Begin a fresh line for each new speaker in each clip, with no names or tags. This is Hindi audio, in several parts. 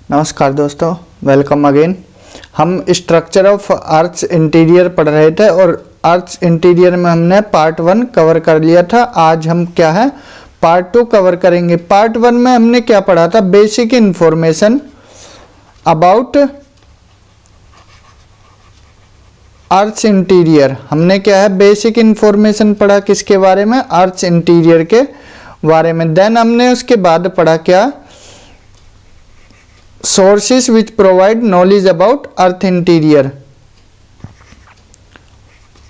नमस्कार दोस्तों, वेलकम अगेन। हम स्ट्रक्चर ऑफ अर्थ इंटीरियर पढ़ रहे थे और अर्थ इंटीरियर में हमने पार्ट 1 कवर कर लिया था। आज हम क्या है पार्ट 2 कवर करेंगे। पार्ट 1 में हमने क्या पढ़ा था? Basic information about earth interior. हमने क्या है बेसिक इंफॉर्मेशन पढ़ा किसके बारे में? अर्थ इंटीरियर के बारे में। देन हमने उसके बाद पढ़ा क्या? Sources which provide knowledge about earth interior.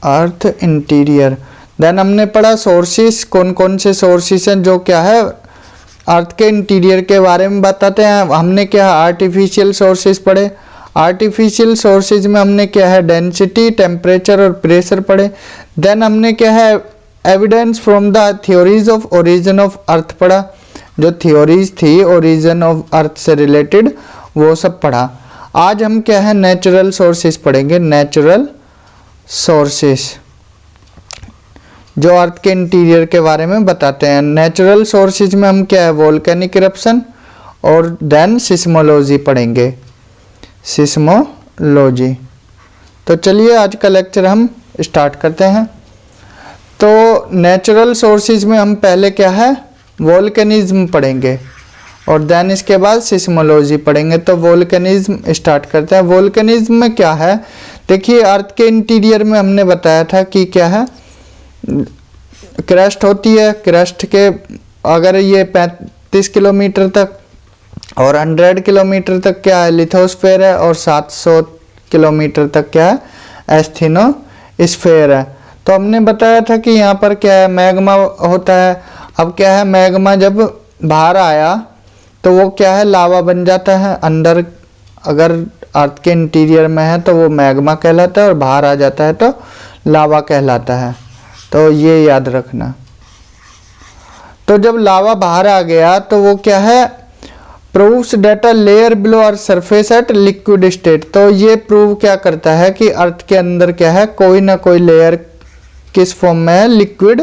Earth interior. Then हमने पढ़ा सोर्सेस, कौन कौन से सोर्सेस हैं जो क्या है अर्थ के इंटीरियर के बारे में बताते हैं। हमने क्या आर्टिफिशियल सोर्सेस पढ़े। आर्टिफिशियल सोर्सेज में हमने क्या है डेंसिटी, टेम्परेचर और प्रेशर पढ़े। देन हमने क्या है evidence from the theories of origin of earth पढ़ा। जो थ्योरीज थी ओरिजिन ऑफ अर्थ से रिलेटेड वो सब पढ़ा। आज हम क्या है नेचुरल सोर्सेस पढ़ेंगे। नेचुरल सोर्सेस जो अर्थ के इंटीरियर के बारे में बताते हैं। नेचुरल सोर्सेज में हम क्या है वोल्केनिक इरप्शन और देन सिस्मोलॉजी पढ़ेंगे। सिस्मोलॉजी। तो चलिए आज का लेक्चर हम स्टार्ट करते हैं। तो नेचुरल सोर्सेज में हम पहले क्या है वोल्केनिज्म पढ़ेंगे और देन इसके बाद सिस्मोलॉजी पढ़ेंगे। तो वोल्केनिज्म स्टार्ट करते हैं। वोल्केनिज्म में क्या है देखिए, अर्थ के इंटीरियर में हमने बताया था कि क्या है क्रस्ट होती है। क्रस्ट के अगर ये 35 किलोमीटर तक और 100 किलोमीटर तक क्या है लिथोस्फेयर है और 700 किलोमीटर तक क्या है एस्थेनोस्फेयर है। तो हमने बताया था कि यहाँ पर क्या है मैग्मा होता है। अब क्या है मैग्मा जब बाहर आया तो वो क्या है लावा बन जाता है। अंदर अगर अर्थ के इंटीरियर में है तो वो मैग्मा कहलाता है और बाहर आ जाता है तो लावा कहलाता है। तो ये याद रखना। तो जब लावा बाहर आ गया तो वो क्या है proves that a layer below earth surface at liquid state. तो ये प्रूव क्या करता है कि अर्थ के अंदर क्या है कोई ना कोई लेयर किस फॉर्म में है? लिक्विड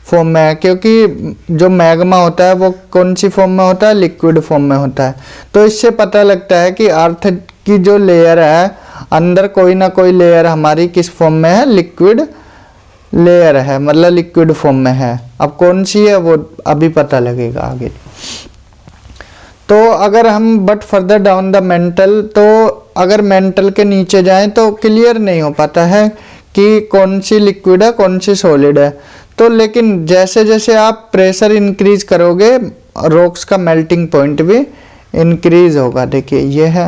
फॉर्म में है। क्योंकि जो मैग्मा होता है वो कौन सी फॉर्म में होता है? लिक्विड फॉर्म में होता है। तो इससे पता लगता है कि अर्थ की जो लेयर है अंदर कोई ना कोई लेयर हमारी किस फॉर्म में है? लिक्विड लेयर है, मतलब लिक्विड फॉर्म में है। अब कौन सी है वो अभी पता लगेगा आगे। तो अगर हम but further down the mental, तो अगर मेंटल के नीचे जाएं तो क्लियर नहीं हो पाता है कि कौन सी लिक्विड है कौन सी सॉलिड है। तो लेकिन जैसे जैसे आप प्रेशर इंक्रीज करोगे रॉक्स का मेल्टिंग पॉइंट भी इंक्रीज होगा। देखिए ये है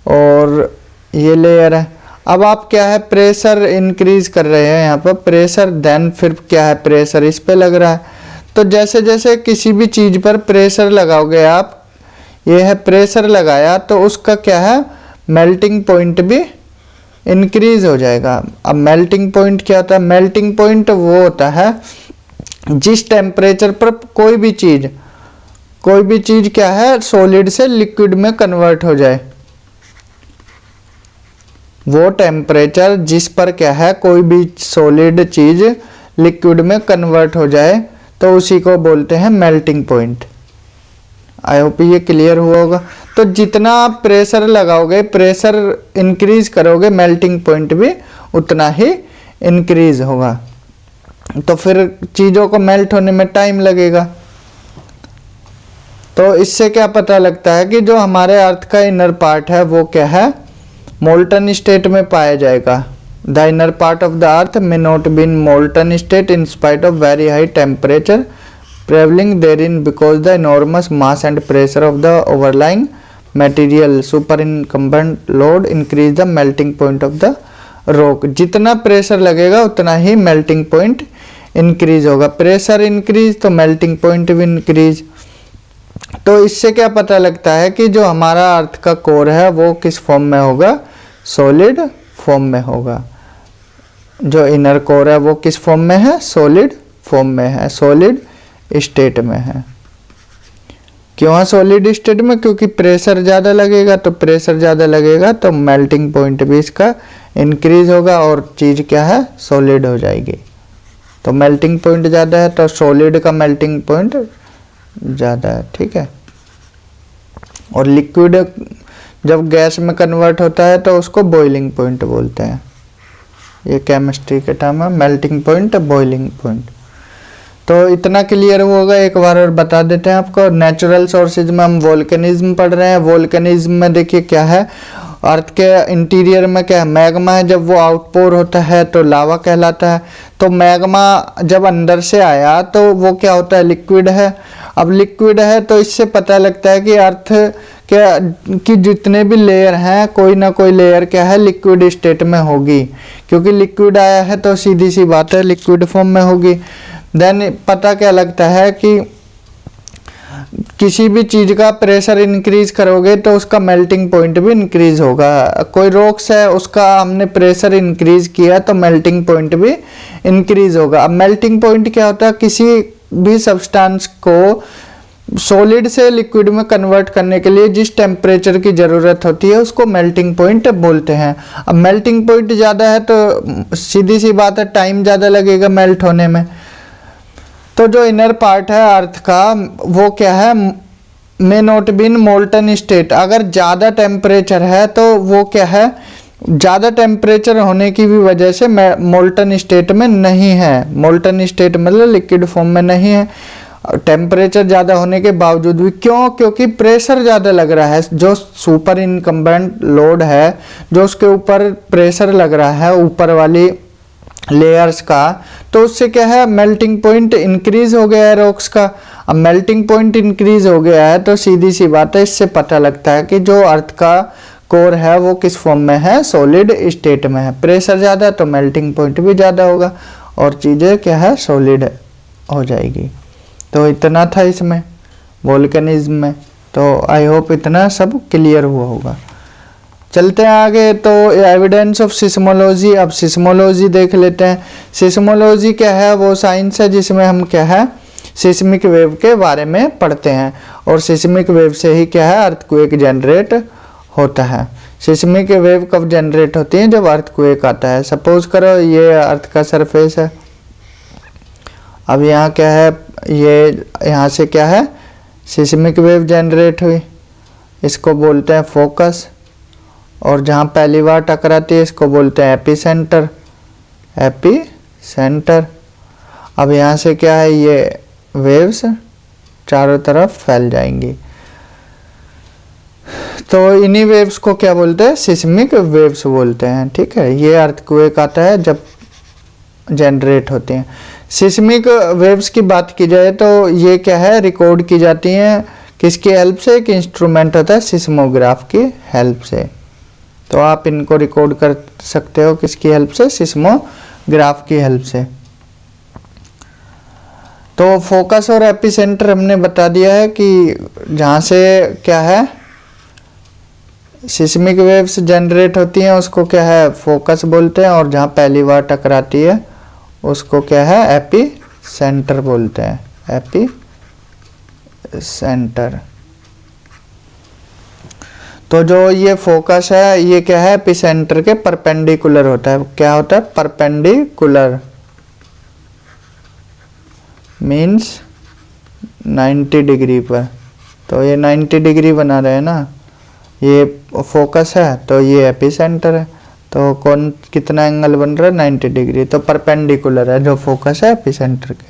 और ये लेयर है। अब आप क्या है प्रेशर इंक्रीज कर रहे हैं यहाँ पर प्रेशर, देन फिर क्या है प्रेशर इस पे लग रहा है। तो जैसे जैसे किसी भी चीज़ पर प्रेशर लगाओगे आप, ये है प्रेशर लगाया तो उसका क्या है मेल्टिंग पॉइंट भी इंक्रीज हो जाएगा। अब मेल्टिंग पॉइंट क्या होता है? मेल्टिंग पॉइंट वो होता है जिस टेम्परेचर पर कोई भी चीज क्या है सॉलिड से लिक्विड में कन्वर्ट हो जाए। वो टेम्परेचर जिस पर क्या है कोई भी सॉलिड चीज लिक्विड में कन्वर्ट हो जाए तो उसी को बोलते हैं मेल्टिंग पॉइंट। आई होप ये क्लियर हुआ होगा। तो जितना आप प्रेशर लगाओगे प्रेशर इंक्रीज करोगे मेल्टिंग पॉइंट भी उतना ही इंक्रीज होगा। तो फिर चीज़ों को मेल्ट होने में टाइम लगेगा। तो इससे क्या पता लगता है कि जो हमारे अर्थ का इनर पार्ट है वो क्या है मोल्टन स्टेट में पाया जाएगा। The inner part of the earth may not be in molten state in spite of very high temperature prevailing therein because the enormous mass and pressure of the overlying material superincumbent load increase the melting point of the rock। जितना प्रेशर लगेगा उतना ही मेल्टिंग पॉइंट इंक्रीज होगा। प्रेशर इंक्रीज तो मेल्टिंग पॉइंट भी इंक्रीज। तो इससे क्या पता लगता है कि जो हमारा अर्थ का कोर है वो किस फॉर्म में होगा? सॉलिड फॉर्म में होगा। जो इनर कोर है वो किस फॉर्म में है? सॉलिड फॉर्म में है, सॉलिड स्टेट में है। क्यों है सॉलिड स्टेट में? क्योंकि प्रेशर ज़्यादा लगेगा। तो प्रेशर ज़्यादा लगेगा तो मेल्टिंग पॉइंट भी इसका इंक्रीज होगा और चीज़ क्या है सॉलिड हो जाएगी। तो मेल्टिंग पॉइंट ज़्यादा है तो सॉलिड का मेल्टिंग पॉइंट ज़्यादा है। ठीक है। और लिक्विड जब गैस में कन्वर्ट होता है तो उसको बॉइलिंग पॉइंट बोलते हैं। ये केमिस्ट्री के टर्म है, मेल्टिंग पॉइंट, बॉइलिंग पॉइंट। तो इतना क्लियर होगा। एक बार और बता देते हैं आपको। नेचुरल सोर्सेज में हम वोल्केनिज्म पढ़ रहे हैं। वोल्केनिज्म में देखिए क्या है, अर्थ के इंटीरियर में क्या है, मैग्मा है। जब वो आउटपोर होता है तो लावा कहलाता है। तो मैग्मा जब अंदर से आया तो वो क्या होता है, लिक्विड है। अब लिक्विड है तो इससे पता लगता है कि अर्थ क्या कि जितने भी लेयर हैं, कोई ना कोई लेयर क्या है, लिक्विड स्टेट में होगी, क्योंकि लिक्विड आया है तो सीधी सी बात है लिक्विड फॉर्म में होगी। देन पता क्या लगता है कि किसी भी चीज़ का प्रेशर इंक्रीज करोगे तो उसका मेल्टिंग पॉइंट भी इंक्रीज होगा। कोई रॉक्स है, उसका हमने प्रेशर इंक्रीज किया तो मेल्टिंग पॉइंट भी इंक्रीज होगा। अब मेल्टिंग पॉइंट क्या होता है, किसी भी सब्सटेंस को सॉलिड से लिक्विड में कन्वर्ट करने के लिए जिस टेम्परेचर की ज़रूरत होती है उसको मेल्टिंग पॉइंट बोलते हैं। अब मेल्टिंग पॉइंट ज़्यादा है तो सीधी सी बात है टाइम ज़्यादा लगेगा मेल्ट होने में। तो जो इनर पार्ट है अर्थ का वो क्या है, may not be in molten state. अगर ज़्यादा टेम्परेचर है तो वो क्या है, ज़्यादा टेम्परेचर होने की भी वजह से मोल्टन स्टेट में नहीं है। मोल्टन स्टेट मतलब लिक्विड फॉर्म में नहीं है, टेम्परेचर ज़्यादा होने के बावजूद भी। क्यों? क्योंकि प्रेशर ज़्यादा लग रहा है। जो सुपर इनकम्बेंट लोड है, जो उसके ऊपर प्रेशर लग रहा है ऊपर वाली लेयर्स का, तो उससे क्या है, मेल्टिंग पॉइंट इंक्रीज हो गया है रॉक्स का। अब मेल्टिंग पॉइंट इंक्रीज हो गया है तो सीधी सी बात है, इससे पता लगता है कि जो अर्थ का कोर है वो किस फॉर्म में है, सॉलिड स्टेट में है। प्रेशर ज़्यादा तो मेल्टिंग पॉइंट भी ज़्यादा होगा और चीज़ें क्या है, सॉलिड हो जाएगी। तो इतना था इसमें वोल्केनिज्म में। तो आई होप इतना सब क्लियर हुआ होगा। चलते हैं आगे। तो एविडेंस ऑफ सिस्मोलॉजी। अब सिस्मोलॉजी देख लेते हैं। सिस्मोलॉजी क्या है, वो साइंस है जिसमें हम क्या है, सिस्मिक वेव के बारे में पढ़ते हैं। और सिस्मिक वेव से ही क्या है, अर्थक्वेक जनरेट होता है। सिस्मिक वेव कब जनरेट होती है, जब अर्थक्वेक आता है। सपोज करो ये अर्थ का सरफेस है। अब यहाँ क्या है, ये यहाँ से क्या है, सिस्मिक वेव जनरेट हुई, इसको बोलते हैं फोकस। और जहाँ पहली बार टकराती है इसको बोलते हैं एपीसेंटर, एपीसेंटर। अब यहाँ से क्या है, ये वेव्स चारों तरफ फैल जाएंगी। तो इन्हीं वेव्स को क्या बोलते हैं, सिस्मिक वेव्स बोलते हैं। ठीक है, ये अर्थक्वेक आता है जब जनरेट होते हैं। सिस्मिक वेव्स की बात की जाए तो ये क्या है, रिकॉर्ड की जाती हैं किसकी हेल्प से, एक इंस्ट्रूमेंट होता है सिस्मोग्राफ की हेल्प से। तो आप इनको रिकॉर्ड कर सकते हो किसकी हेल्प से, सिस्मोग्राफ की हेल्प से। तो फोकस और एपिसेंटर हमने बता दिया है कि जहाँ से क्या है, सिस्मिक वेव्स जनरेट होती हैं उसको क्या है, फोकस बोलते हैं। और जहाँ पहली बार टकराती है उसको क्या है, एपिसेंटर बोलते हैं, एपिसेंटर। तो जो ये फोकस है ये क्या है, एपिसेंटर के परपेंडिकुलर होता है। क्या होता है, परपेंडिकुलर मीन्स 90 डिग्री पर। तो ये 90 डिग्री बना रहे हैं ना, ये फोकस है तो ये एपिसेंटर है। तो कौन कितना एंगल बन रहा है, 90 डिग्री। तो परपेंडिकुलर है जो फोकस है एपिसेंटर के।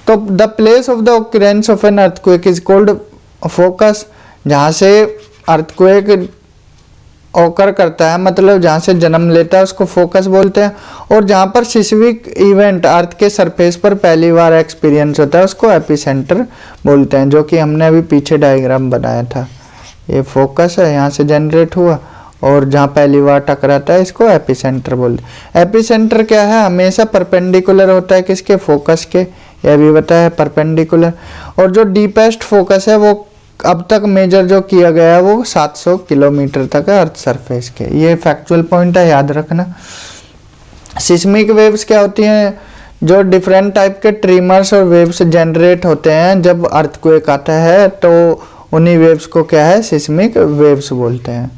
तो the place of the occurrence of an earthquake is called focus. जहाँ से अर्थक्वेक ऑकर करता है, मतलब जहाँ से जन्म लेता है, उसको फोकस बोलते हैं। और जहाँ पर सिस्मिक इवेंट अर्थ के सरफेस पर पहली बार एक्सपीरियंस होता है उसको एपिसेंटर बोलते हैं, जो कि हमने अभी पीछे डायग्राम बनाया था। ये फोकस है, यहाँ से जनरेट हुआ, और जहाँ पहली बार टकराता है इसको एपिसेंटर बोलते हैं। एपिसेंटर क्या है, हमेशा परपेंडिकुलर होता है किसके, फोकस के। यह भी बताया परपेंडिकुलर। और जो डीपेस्ट फोकस है वो अब तक मेजर जो किया गया है वो 700 किलोमीटर तक है अर्थ सरफेस के। ये फैक्चुअल पॉइंट है, याद रखना। सिस्मिक वेव्स क्या होती हैं, जो डिफरेंट टाइप के ट्रिमर्स और वेव्स जनरेट होते हैं जब अर्थक्वेक आता है, तो उन्हीं वेव्स को क्या है, सिस्मिक वेव्स बोलते हैं।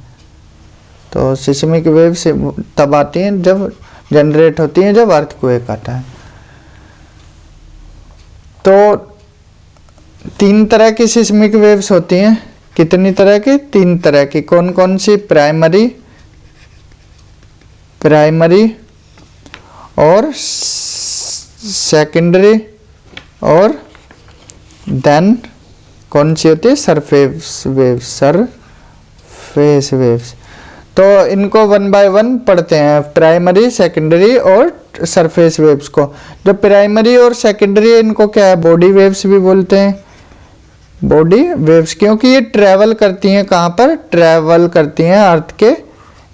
तो सिस्मिक वेव्स तब आती हैं जब जनरेट होती हैं जब अर्थक्वेक आता है। तो 3 तरह की सिस्मिक वेव्स होती हैं। कितनी तरह की? 3 तरह की। कौन कौन सी? प्राइमरी, और सेकेंडरी, और देन कौन सी होती है? Surface waves. तो इनको 1 बाय 1 पढ़ते हैं, प्राइमरी, सेकेंडरी और सरफेस वेव्स को। जो प्राइमरी और सेकेंडरी है इनको क्या है? बॉडी वेव्स भी बोलते हैं, बॉडी वेव्स, क्योंकि ये ट्रैवल करती हैं कहाँ पर? ट्रैवल करती हैं अर्थ के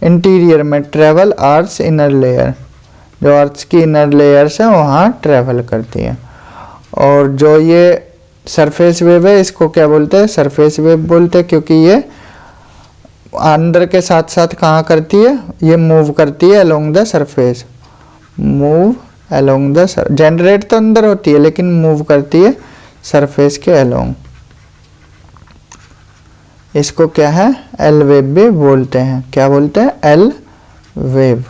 इंटीरियर में, ट्रैवल अर्थ इनर लेयर, जो अर्थ की इनर लेयर्स है वहाँ ट्रैवल करती हैं। और जो ये सरफेस वेव है इसको क्या बोलते हैं? सरफेस वेव बोलते हैं, क्योंकि ये अंदर के साथ साथ कहाँ करती है? ये मूव करती है along the surface, move along the, generate तो अंदर होती है लेकिन मूव करती है सरफेस के अलोंग। इसको क्या है? एल वेव भी बोलते हैं। क्या बोलते हैं? L wave.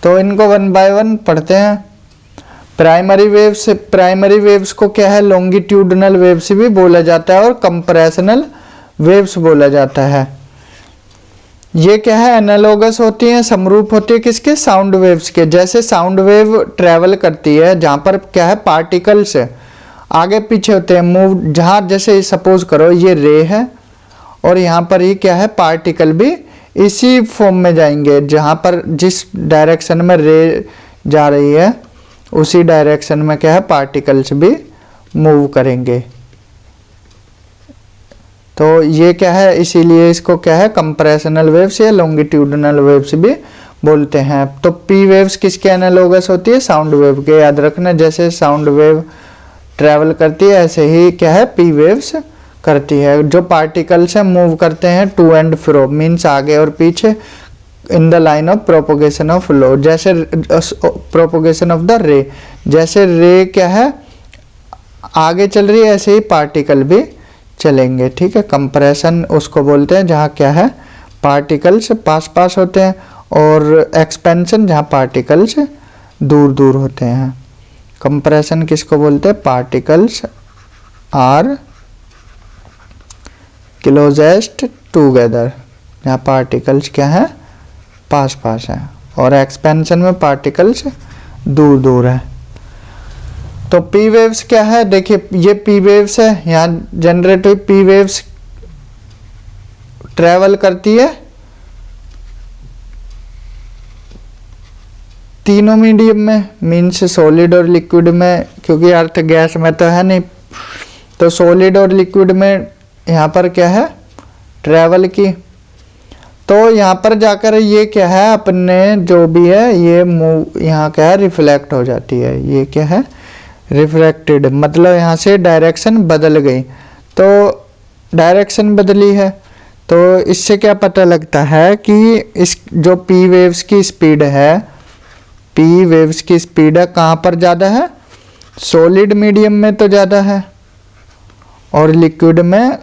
तो इनको 1 बाय 1 पढ़ते हैं। प्राइमरी वेव्स को क्या है? लॉन्गिट्यूडनल वेव्स भी बोला जाता है और कंप्रेशनल वेव्स बोला जाता है। ये क्या है? एनालोगस होती हैं, समरूप होती है किसके? साउंड वेव्स के। जैसे साउंड वेव ट्रैवल करती है जहाँ पर क्या है? पार्टिकल्स आगे पीछे होते हैं, मूव, जहाँ जैसे सपोज करो ये रे है और यहाँ पर ही क्या है? पार्टिकल भी इसी फॉर्म में जाएंगे, जहाँ पर जिस डायरेक्शन में रे जा रही है उसी डायरेक्शन में क्या है? पार्टिकल्स भी मूव करेंगे। तो ये क्या है? इसीलिए इसको क्या है? कंप्रेशनल वेव्स या लॉन्गिट्यूडनल वेव्स भी बोलते हैं। तो पी वेव्स किसके एनालोगस होती है? साउंड वेव के। याद रखना, जैसे साउंड वेव ट्रैवल करती है ऐसे ही क्या है? पी वेव्स करती है। जो पार्टिकल्स हैं मूव करते हैं टू एंड फ्रो, मीन्स आगे और पीछे, in the line of propagation of low, जैसे प्रोपोगेशन ऑफ द रे, जैसे रे क्या है? आगे चल रही है ऐसे ही पार्टिकल भी चलेंगे। ठीक है, कंप्रेशन उसको बोलते हैं जहाँ क्या है? पार्टिकल्स पास होते हैं, और एक्सपेंशन जहाँ पार्टिकल्स दूर दूर होते हैं। कंप्रेशन किसको बोलते हैं? पार्टिकल्स आर क्लोजेस्ट टूगेदर, जहाँ पार्टिकल्स क्या है? पास है, और एक्सपेंशन में पार्टिकल्स दूर दूर है। तो पी वेव्स क्या है? देखिए ये पी वेव्स है, यहाँ जनरेट हुई पी वेव्स ट्रैवल करती है तीनों मीडियम में, मीन्स सॉलिड और लिक्विड में, क्योंकि अर्थ गैस में तो है नहीं, तो सॉलिड और लिक्विड में यहाँ पर क्या है? ट्रैवल की। तो यहाँ पर जाकर ये क्या है? अपने जो भी है ये मूव, यहाँ क्या है? रिफ्लेक्ट हो जाती है। ये क्या है? रिफ्रैक्टेड, मतलब यहाँ से डायरेक्शन बदल गई। तो डायरेक्शन बदली है, तो इससे क्या पता लगता है कि इस जो पी वेव्स की स्पीड है, पी वेव्स की स्पीड है कहाँ पर ज़्यादा है? सॉलिड मीडियम में तो ज़्यादा है, और लिक्विड में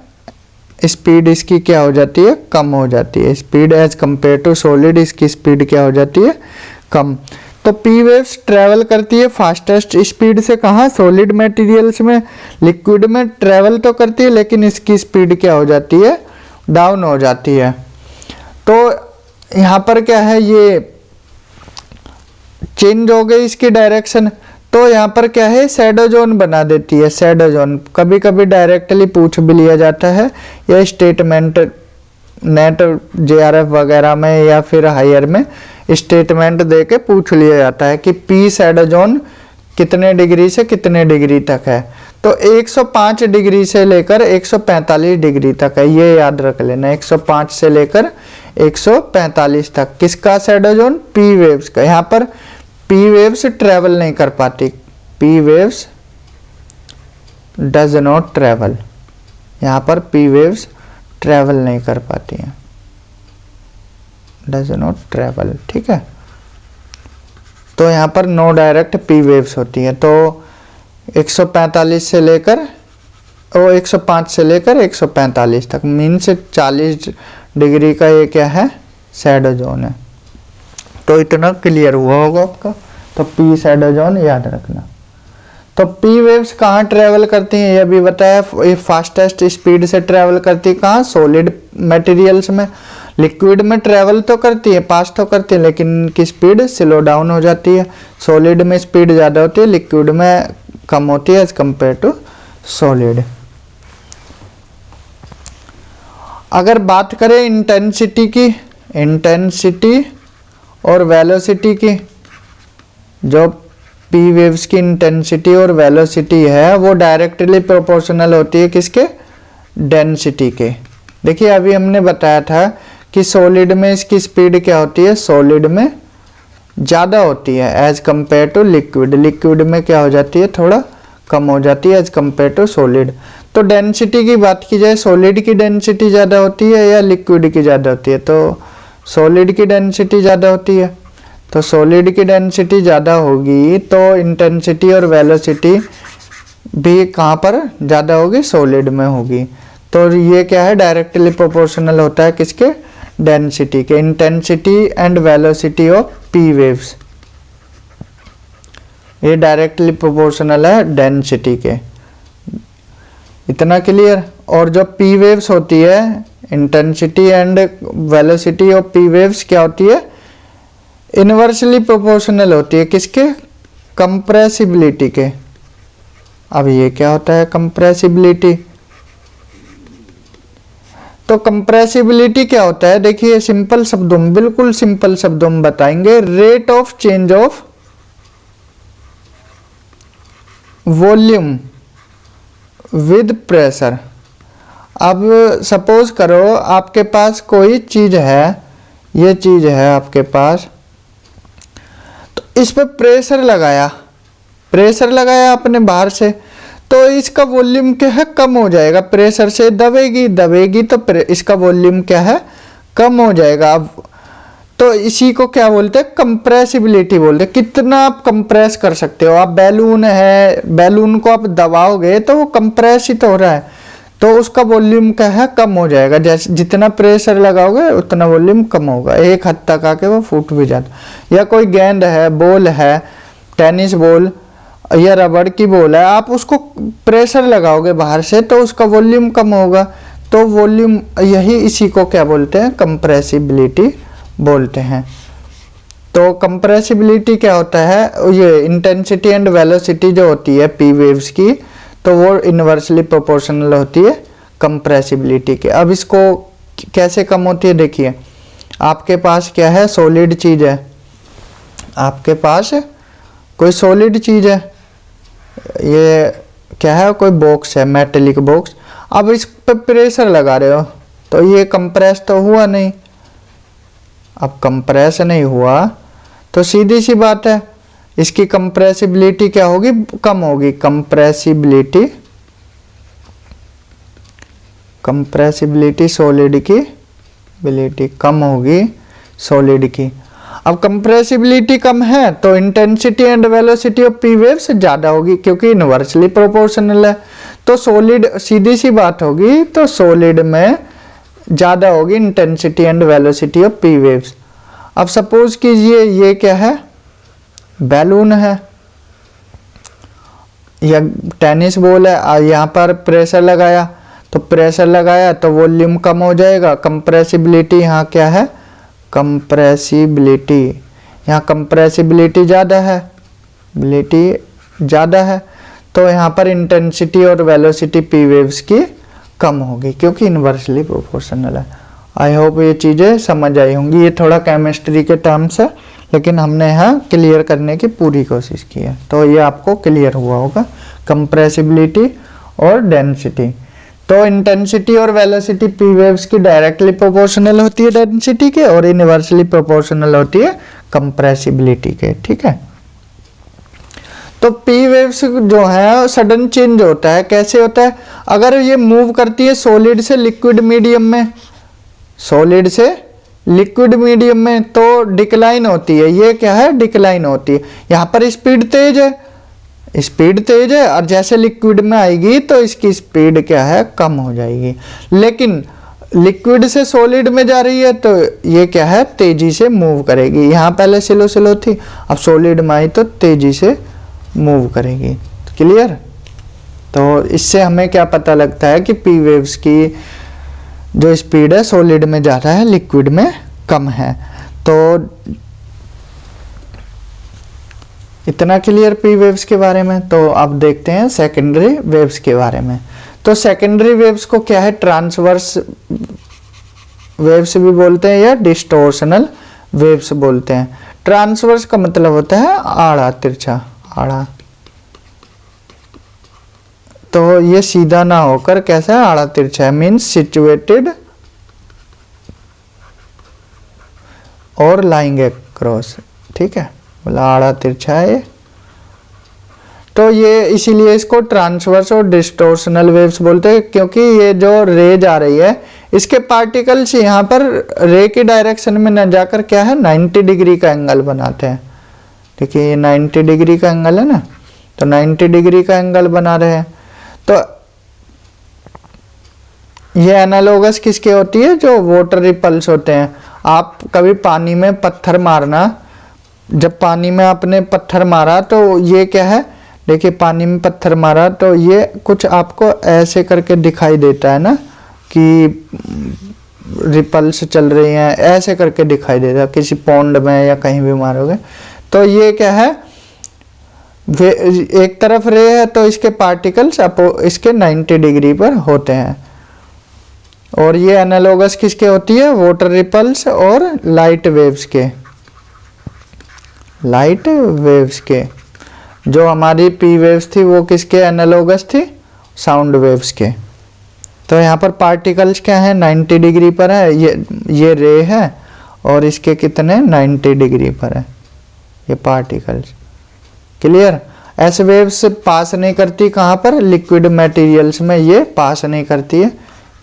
स्पीड इसकी क्या हो जाती है? कम हो जाती है। Speed as compare to solid, इसकी स्पीड क्या हो जाती है? कम। तो पी वेव्स ट्रैवल करती है फास्टेस्ट स्पीड से कहाँ? सॉलिड मटेरियल्स में। लिक्विड में ट्रैवल तो करती है लेकिन इसकी स्पीड क्या हो जाती है? डाउन हो जाती है। तो यहाँ पर क्या है? ये चेंज हो गई इसकी डायरेक्शन, तो यहाँ पर क्या है? शैडो जोन बना देती है। शैडो जोन कभी कभी डायरेक्टली पूछ भी लिया जाता है, या स्टेटमेंट नेट JRF वगैरह में या फिर हायर में स्टेटमेंट दे के पूछ लिया जाता है कि पी शैडो जोन कितने डिग्री से कितने डिग्री तक है। तो 105 डिग्री से लेकर 145 डिग्री तक है, ये याद रख लेना। 105 से लेकर 145 तक किसका शैडो जोन? पी वेव्स का। यहाँ पर पी वेव्स ट्रैवल नहीं कर पाती, P waves does not travel, यहाँ पर पी वेव्स ट्रैवल नहीं कर पाती हैं, डज नॉट ट्रैवल। ठीक है, तो यहाँ पर नो डायरेक्ट पी वेव्स होती हैं। तो 145 से लेकर 105 से लेकर 145 तक, मीन्स 40 डिग्री का ये क्या है? शैडो जोन है। तो इतना क्लियर हुआ होगा आपका। तो पी शैडो जोन याद रखना। तो पी वेव्स कहाँ ट्रेवल करती हैं, ये भी बताया। ये फास्टेस्ट स्पीड से ट्रेवल करती है कहाँ, सॉलिड मटेरियल्स में। लिक्विड में ट्रेवल तो करती है, पास तो करती है, लेकिन इनकी स्पीड स्लो डाउन हो जाती है। सॉलिड में स्पीड ज़्यादा होती है, लिक्विड में कम होती है एज कंपेयर टू सॉलिड। अगर बात करें इंटेंसिटी की, इंटेंसिटी और वेलोसिटी की, जो पी वेव्स की इंटेंसिटी और वेलोसिटी है वो डायरेक्टली प्रोपोर्शनल होती है किसके, डेंसिटी के। देखिए अभी हमने बताया था कि सॉलिड में इसकी स्पीड क्या होती है, सॉलिड में ज़्यादा होती है as compare to liquid. Liquid में क्या हो जाती है, थोड़ा कम हो जाती है एज कंपेयर टू सॉलिड। तो डेंसिटी की बात की जाए, सॉलिड की डेंसिटी ज़्यादा होती है या लिक्विड की ज़्यादा होती है, तो सॉलिड की डेंसिटी ज़्यादा होती है। तो सॉलिड की डेंसिटी ज़्यादा होगी तो इंटेंसिटी और वेलोसिटी भी कहाँ पर ज़्यादा होगी, सॉलिड में होगी। तो ये क्या है, डायरेक्टली प्रोपोर्शनल होता है किसके, डेंसिटी के। Intensity and velocity of P waves, ये डायरेक्टली प्रोपोर्शनल है डेंसिटी के। इतना क्लियर। और जो पी वेव्स होती है, intensity and velocity of P waves क्या होती है, इनवर्सली प्रोपोर्शनल होती है किसके, कंप्रेसिबिलिटी के। अब ये क्या होता है कंप्रेसिबिलिटी, तो कंप्रेसिबिलिटी क्या होता है, देखिए सिंपल शब्दों में, बिल्कुल सिंपल शब्दों में बताएंगे, rate of change of volume with pressure. अब सपोज करो आपके पास कोई चीज है, ये चीज है आपके पास, तो इस पर प्रेशर लगाया, प्रेशर लगाया आपने बाहर से, तो इसका वॉल्यूम क्या है, कम हो जाएगा। प्रेशर से दबेगी दबेगी तो इसका वॉल्यूम क्या है, कम हो जाएगा। अब तो इसी को क्या बोलते हैं, कंप्रेसिबिलिटी बोलते हैं। कितना आप कंप्रेस कर सकते हो। आप बैलून है, बैलून को आप दबाओगे तो वो कंप्रेस ही तो हो रहा है, तो उसका वॉल्यूम क्या है, कम हो जाएगा। जैसे जितना प्रेशर लगाओगे उतना वॉल्यूम कम होगा, एक हद तक आके वो फूट भी जाता। या कोई गेंद है, बॉल है, टेनिस बॉल या रबड़ की बॉल है, आप उसको प्रेशर लगाओगे बाहर से तो उसका वॉल्यूम कम होगा। तो वॉल्यूम, यही इसी को क्या बोलते हैं, कंप्रेसिबिलिटी बोलते हैं। तो कंप्रेसिबिलिटी क्या होता है, ये इंटेंसिटी एंड वेलोसिटी जो होती है पी वेव्स की, तो वो इनवर्सली प्रोपोर्शनल होती है कंप्रेसिबिलिटी के। अब इसको कैसे कम होती है, देखिए आपके पास क्या है, सॉलिड चीज है, आपके पास कोई सॉलिड चीज है, ये क्या है, कोई बॉक्स है, मेटेलिक बॉक्स। अब इस पर प्रेशर लगा रहे हो तो ये कंप्रेस तो हुआ नहीं। अब कंप्रेस नहीं हुआ तो सीधी सी बात है इसकी कंप्रेसिबिलिटी क्या होगी, कम होगी। कंप्रेसिबिलिटी सॉलिड की बिलिटी कम होगी सॉलिड की। अब कंप्रेसिबिलिटी कम है तो intensity and velocity of P waves ज़्यादा होगी क्योंकि इनवर्सली प्रोपोर्शनल है। तो सॉलिड, सीधी सी बात होगी, तो सॉलिड में ज़्यादा होगी intensity and velocity of P waves. अब सपोज कीजिए ये क्या है, बैलून है या टेनिस बॉल है, यहाँ पर प्रेशर लगाया, तो प्रेशर लगाया तो वॉल्यूम कम हो जाएगा। कंप्रेसिबिलिटी यहाँ क्या है, कंप्रेसिबिलिटी, यहाँ कंप्रेसिबिलिटी ज़्यादा है, बिलिटी ज़्यादा है, तो यहाँ पर इंटेंसिटी और वेलोसिटी पी वेव्स की कम होगी क्योंकि इनवर्सली प्रोपोर्शनल है। आई होप ये चीज़ें समझ आई होंगी। ये थोड़ा केमिस्ट्री के टर्म्स है लेकिन हमने यहाँ क्लियर करने की पूरी कोशिश की है, तो ये आपको क्लियर हुआ होगा कंप्रेसिबिलिटी और डेंसिटी। तो इंटेंसिटी और वेलोसिटी पी वेव्स की डायरेक्टली प्रोपोर्शनल होती है डेंसिटी के और इनवर्सली प्रोपोर्शनल होती है कंप्रेसिबिलिटी के। ठीक है, तो पी वेव्स जो है सडन चेंज होता है। कैसे होता है, अगर ये मूव करती है सॉलिड से लिक्विड मीडियम में, सॉलिड से लिक्विड मीडियम में, तो डिक्लाइन होती है। ये क्या है, डिक्लाइन होती है। यहाँ पर स्पीड तेज है, स्पीड तेज है, और जैसे लिक्विड में आएगी तो इसकी स्पीड क्या है, कम हो जाएगी। लेकिन लिक्विड से सॉलिड में जा रही है तो ये क्या है, तेजी से मूव करेगी। यहाँ पहले स्लो स्लो थी, अब सॉलिड में आई तो तेजी से मूव करेगी। क्लियर। तो इससे हमें क्या पता लगता है कि पी वेव्स की जो स्पीड है सॉलिड में ज़्यादा है, लिक्विड में कम है। तो इतना क्लियर पी वेव्स के बारे में। तो अब देखते हैं सेकेंडरी वेव्स के बारे में। तो सेकेंडरी वेव्स को क्या है, ट्रांसवर्स वेव्स भी बोलते हैं या डिस्टोर्शनल वेव्स बोलते हैं। ट्रांसवर्स का मतलब होता है आड़ा तिरछा, आड़ा। तो ये सीधा ना होकर कैसा है, आड़ा तिरछा है, मीन्स सिचुएटेड और लाइंग अक्रॉस, ठीक है, बोला आड़ा तिरछा है ये। तो ये इसीलिए इसको ट्रांसवर्स और डिस्टोर्शनल वेव्स बोलते हैं, क्योंकि ये जो रेज आ रही है इसके पार्टिकल्स यहाँ पर रे की डायरेक्शन में न जाकर क्या है 90 डिग्री का एंगल बनाते हैं। देखिए ये 90 डिग्री का एंगल है ना, तो 90 डिग्री का एंगल बना रहे हैं। तो ये एनालोगस किसके होती है, जो वाटर रिपल्स होते हैं। आप कभी पानी में पत्थर मारना, जब पानी में आपने पत्थर मारा तो ये क्या है, देखिए पानी में पत्थर मारा तो ये कुछ आपको ऐसे करके दिखाई देता है ना कि रिपल्स चल रही हैं, ऐसे करके दिखाई देता है किसी पॉन्ड में या कहीं भी मारोगे। तो ये क्या है, एक तरफ रे है तो इसके पार्टिकल्स इसके 90 डिग्री पर होते हैं। और ये एनालोगस किसके होती है, वाटर रिपल्स और लाइट वेव्स के, लाइट वेव्स के। जो हमारी पी वेव्स थी वो किसके एनालोगस थी, साउंड वेव्स के। तो यहाँ पर पार्टिकल्स क्या है 90 डिग्री पर है, ये रे है और इसके कितने 90 डिग्री पर है ये पार्टिकल्स, क्लियर। एस वेव्स पास नहीं करती कहाँ पर, लिक्विड मटेरियल्स में ये पास नहीं करती है।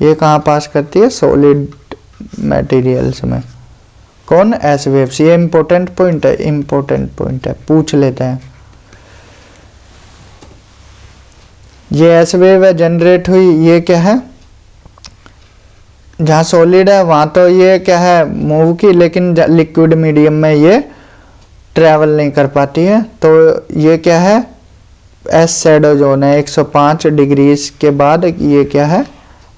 ये कहाँ पास करती है, सॉलिड मटेरियल्स में। कौन, एस वेव्स। ये इंपॉर्टेंट पॉइंट है, इंपॉर्टेंट पॉइंट है, पूछ लेते हैं। ये एस वेव है जनरेट हुई, ये क्या है, जहाँ सॉलिड है वहाँ तो ये क्या है मूव की, लेकिन लिक्विड मीडियम में ये ट्रैवल नहीं कर पाती है। तो ये क्या है, एस शैडो जोन है, 105 डिग्री के बाद ये क्या है,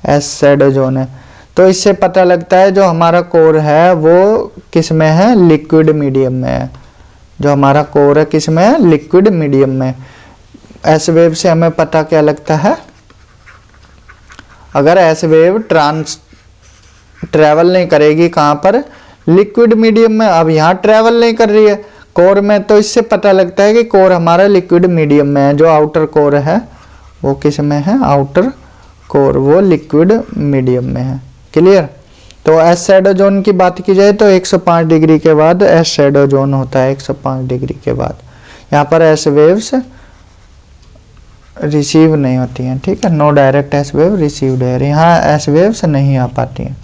एस शैडो जोन है। तो इससे पता लगता है जो हमारा कोर है वो किस में है, लिक्विड मीडियम में है। जो हमारा कोर है किस में है, लिक्विड मीडियम में। एस वेव से हमें पता क्या लगता है, अगर एस वेव ट्रैवल नहीं करेगी कहाँ पर, लिक्विड मीडियम में, अब यहाँ ट्रैवल नहीं कर रही है कोर में, तो इससे पता लगता है कि कोर हमारा लिक्विड मीडियम में है। जो आउटर कोर है वो किस में है, आउटर कोर वो लिक्विड मीडियम में है, क्लियर। तो एस शैडो जोन की बात की जाए तो 105 डिग्री के बाद एस शैडो जोन होता है, 105 डिग्री के बाद। यहाँ पर एस वेव्स रिसीव नहीं होती हैं, ठीक है, no direct S wave received है, यहाँ एस वेव्स नहीं आ पाती हैं।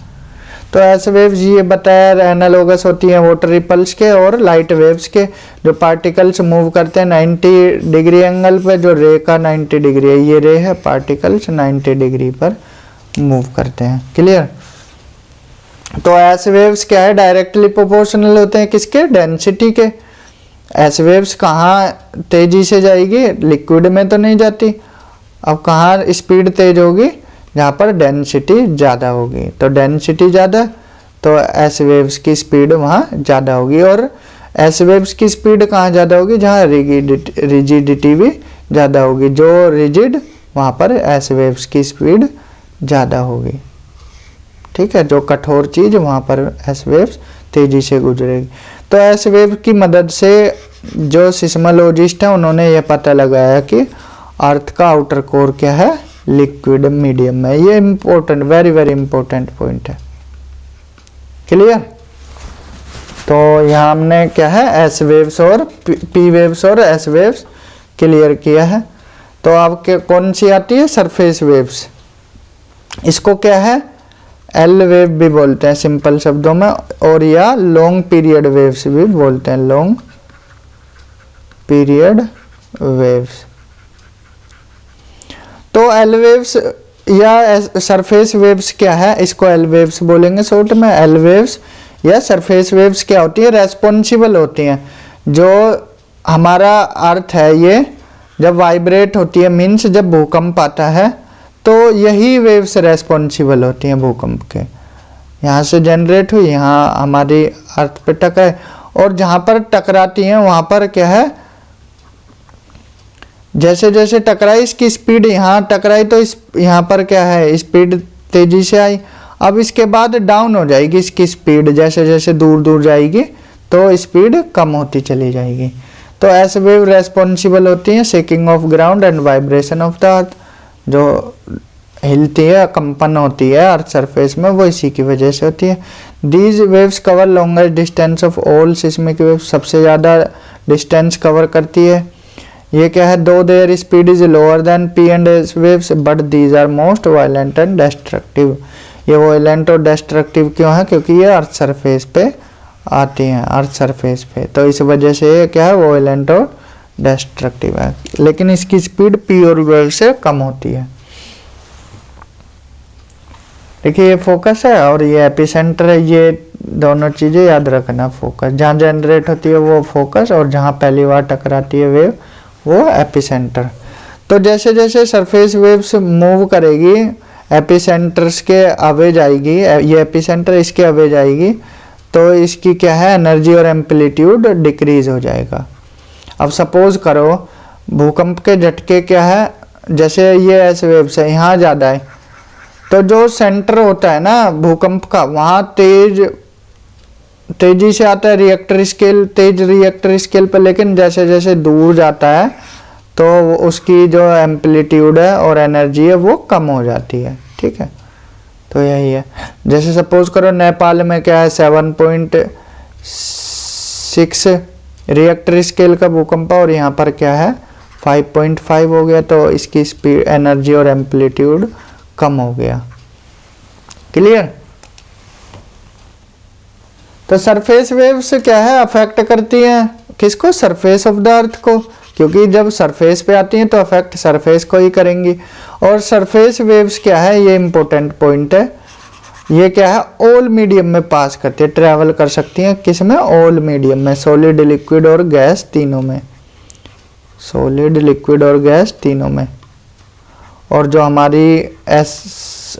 तो एस वेव्स ये बताया एनालोगस होती हैं वाटर रिपल्स के और लाइट वेव्स के। जो पार्टिकल्स मूव करते हैं 90 डिग्री एंगल पे, जो रे का 90 डिग्री है, ये रे है, पार्टिकल्स 90 डिग्री पर मूव करते हैं, क्लियर। तो एस वेव्स क्या है, डायरेक्टली प्रोपोर्शनल होते हैं किसके, डेंसिटी के। एस वेव्स कहाँ तेजी से जाएगी, लिक्विड में तो नहीं जाती। अब कहाँ स्पीड तेज होगी, जहाँ पर डेंसिटी ज़्यादा होगी। तो डेंसिटी ज़्यादा तो एस वेव्स की स्पीड वहाँ ज़्यादा होगी। और एस वेव्स की स्पीड कहाँ ज़्यादा होगी, जहाँ रिजिडिटी भी ज़्यादा होगी। जो रिजिड वहाँ पर एस वेव्स की स्पीड ज़्यादा होगी, ठीक है। जो कठोर चीज़ वहाँ पर एस वेव्स तेज़ी से गुजरेगी। तो एस वेव की मदद से जो सिस्मोलॉजिस्ट हैं उन्होंने ये पता लगाया कि अर्थ का आउटर कोर क्या है, लिक्विड मीडियम में। ये important, very very important point है, क्लियर। तो यहाँ हमने क्या है, एस वेव्स और पी वेव्स और एस वेव्स क्लियर किया है। तो अब कौन सी आती है, सरफेस वेव्स। इसको क्या है, एल वेव भी बोलते हैं सिंपल शब्दों में, और या लॉन्ग पीरियड वेव्स भी बोलते हैं, लॉन्ग पीरियड वेव्स। तो एल वेव्स या सरफेस वेव्स क्या है, इसको एल वेव्स बोलेंगे शॉर्ट में। एल वेव्स या सरफेस वेव्स क्या होती है, रेस्पॉन्सिबल होती हैं। जो हमारा अर्थ है ये जब वाइब्रेट होती है मीन्स जब भूकंप आता है तो यही वेव्स रेस्पॉन्सिबल होती हैं भूकंप के। यहाँ से जनरेट हुई, यहाँ हमारी अर्थ पे टकराए, और जहाँ पर टकराती हैं वहाँ पर क्या है, जैसे जैसे टकराई इसकी स्पीड, यहाँ टकराई तो इस यहाँ पर क्या है स्पीड तेजी से आई, अब इसके बाद डाउन हो जाएगी इसकी स्पीड, जैसे जैसे दूर दूर जाएगी तो स्पीड कम होती चली जाएगी। तो ऐसे वेव रेस्पॉन्सिबल होती हैं shaking of ground and vibration of the earth, जो हिलती है कंपन होती है अर्थ सरफेस में वो इसी की वजह से होती है। These waves cover longest distance of all seismic waves, सबसे ज़्यादा डिस्टेंस कवर करती है। ये क्या है, though their speed is lower than P and S waves but these are most violent and destructive. ये वायलेंट और डिस्ट्रक्टिव क्यों है, क्योंकि ये अर्थ सरफेस पे आती हैं, अर्थ सरफेस पे, तो इस वजह से ये क्या है वायलेंट और डिस्ट्रक्टिव है, लेकिन इसकी स्पीड प्योर वेव से कम होती है। देखिए ये फोकस है और ये एपिसेंटर है, ये दोनों चीज़ें याद रखना। फोकस जहाँ जनरेट होती है वो फोकस, और जहाँ पहली बार टकराती है वेव वो एपिसेंटर। तो जैसे जैसे सरफेस वेव्स मूव करेगी एपिसेंटर्स के अवे जाएगी, ये एपिसेंटर इसके अवे जाएगी, तो इसकी क्या है एनर्जी और एम्पलीट्यूड डिक्रीज हो जाएगा। अब सपोज करो भूकंप के झटके क्या है, जैसे ये एस वेव्स है यहाँ ज़्यादा है, तो जो सेंटर होता है ना भूकंप का वहाँ तेजी से आता है रिएक्टर स्केल, तेज रिएक्टर स्केल पर, लेकिन जैसे जैसे दूर जाता है तो उसकी जो एम्पलीट्यूड है और एनर्जी है वो कम हो जाती है। ठीक है, तो यही है। जैसे सपोज करो नेपाल में क्या है 7.6 रिएक्टर स्केल का भूकंप और यहाँ पर क्या है 5.5 हो गया, तो इसकी स्पीड एनर्जी और एम्पलीट्यूड कम हो गया। क्लियर। तो सरफेस वेव्स क्या है अफेक्ट करती हैं किसको, सरफेस ऑफ द अर्थ को, क्योंकि जब सरफेस पे आती हैं तो अफेक्ट सरफेस को ही करेंगी। और सरफेस वेव्स क्या है, ये इंपॉर्टेंट पॉइंट है, ये क्या है ऑल मीडियम में पास करती है, ट्रैवल कर सकती हैं किस में, ऑल मीडियम में, सॉलिड लिक्विड और गैस तीनों में, सॉलिड लिक्विड और गैस तीनों में। और जो हमारी एस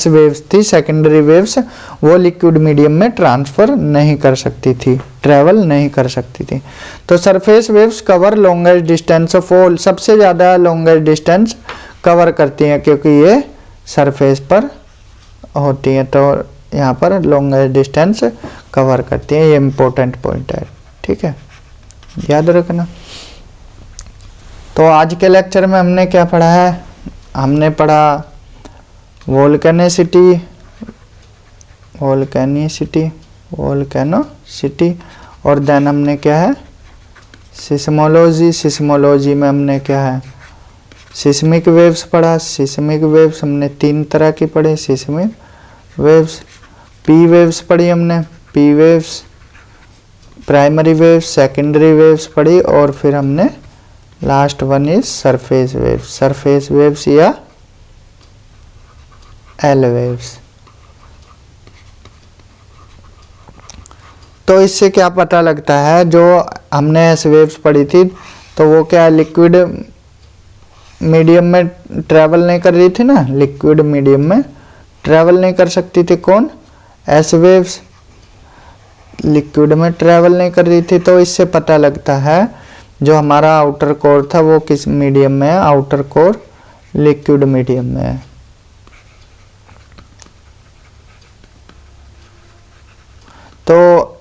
वेव्स थी सेकेंडरी वेव्स वो लिक्विड मीडियम में ट्रांसफर नहीं कर सकती थी, ट्रैवल नहीं कर सकती थी। तो surface waves cover longest distance of all, सबसे ज़्यादा लॉन्गेस्ट डिस्टेंस कवर करती हैं क्योंकि ये सरफेस पर होती हैं, तो यहाँ पर लॉन्गेस्ट डिस्टेंस कवर करती हैं। ये इम्पोर्टेंट पॉइंट है, ठीक है, याद रखना। तो आज के लेक्चर में हमने क्या पढ़ा है, हमने पढ़ा वोल्केनिसिटी, और देन हमने क्या है सिस्मोलॉजी, सिस्मोलॉजी में हमने क्या है सिस्मिक वेव्स पढ़ा। सिस्मिक वेव्स हमने 3 तरह की पढ़ी, सिस्मिक वेव्स, पी वेव्स पढ़ी हमने, P waves, primary waves, secondary waves पढ़ी, और फिर हमने last one is surface waves, surface waves या एल वेव्स। तो इससे क्या पता लगता है, जो हमने एस वेव्स पढ़ी थी तो वो क्या लिक्विड मीडियम में ट्रैवल नहीं कर रही थी ना, लिक्विड मीडियम में ट्रैवल नहीं कर सकती थी, कौन, एस वेव्स लिक्विड में ट्रैवल नहीं कर रही थी। तो इससे पता लगता है जो हमारा आउटर कोर था वो किस मीडियम में है, आउटर कोर लिक्विड मीडियम में है। तो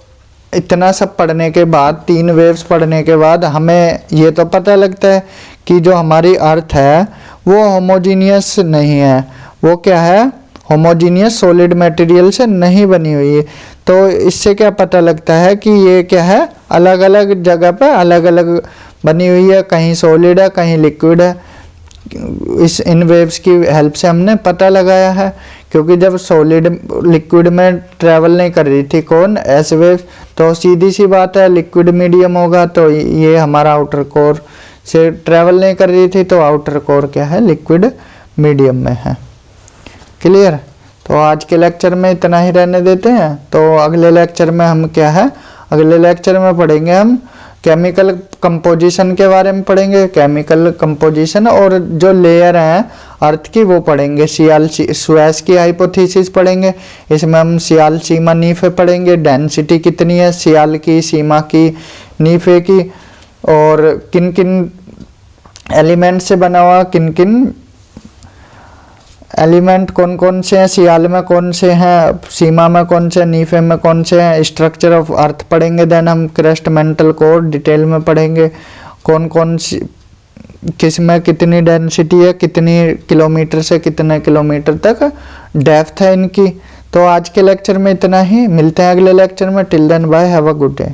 इतना सब पढ़ने के बाद, 3 वेव्स पढ़ने के बाद हमें ये तो पता लगता है कि जो हमारी अर्थ है वो होमोजीनियस नहीं है, वो क्या है होमोजीनियस सॉलिड मटेरियल से नहीं बनी हुई है। तो इससे क्या पता लगता है कि ये क्या है अलग अलग जगह पे अलग अलग बनी हुई है, कहीं सॉलिड है कहीं लिक्विड है। इन वेव्स की हेल्प से हमने पता लगाया है, क्योंकि जब सॉलिड लिक्विड में ट्रैवल नहीं कर रही थी कौन, एस वेव, तो सीधी सी बात है लिक्विड मीडियम होगा, तो ये हमारा आउटर कोर से ट्रैवल नहीं कर रही थी, तो आउटर कोर क्या है लिक्विड मीडियम में है। क्लियर। तो आज के लेक्चर में इतना ही रहने देते हैं। तो अगले लेक्चर में हम क्या है, अगले लेक्चर में पढ़ेंगे हम केमिकल कंपोजिशन के बारे में पढ़ेंगे, केमिकल कंपोजिशन, और जो लेयर हैं अर्थ की वो पढ़ेंगे। सियाल सुएज की हाइपोथेसिस पढ़ेंगे, इसमें हम सियाल सीमा नीफे पढ़ेंगे, डेंसिटी कितनी है सियाल की, सीमा की, नीफे की, और किन किन एलिमेंट से बना हुआ, किन किन एलिमेंट कौन कौन से हैं, सियाल में कौन से हैं, सीमा में कौन से, नीफे में कौन से हैं, स्ट्रक्चर ऑफ अर्थ पढ़ेंगे। देन हम क्रस्ट मेंटल कोर डिटेल में पढ़ेंगे, कौन कौन सी किस में कितनी डेंसिटी है, कितनी किलोमीटर से कितने किलोमीटर तक डेप्थ है इनकी। तो आज के लेक्चर में इतना ही, मिलते हैं अगले लेक्चर में। Till then bye, have a good day.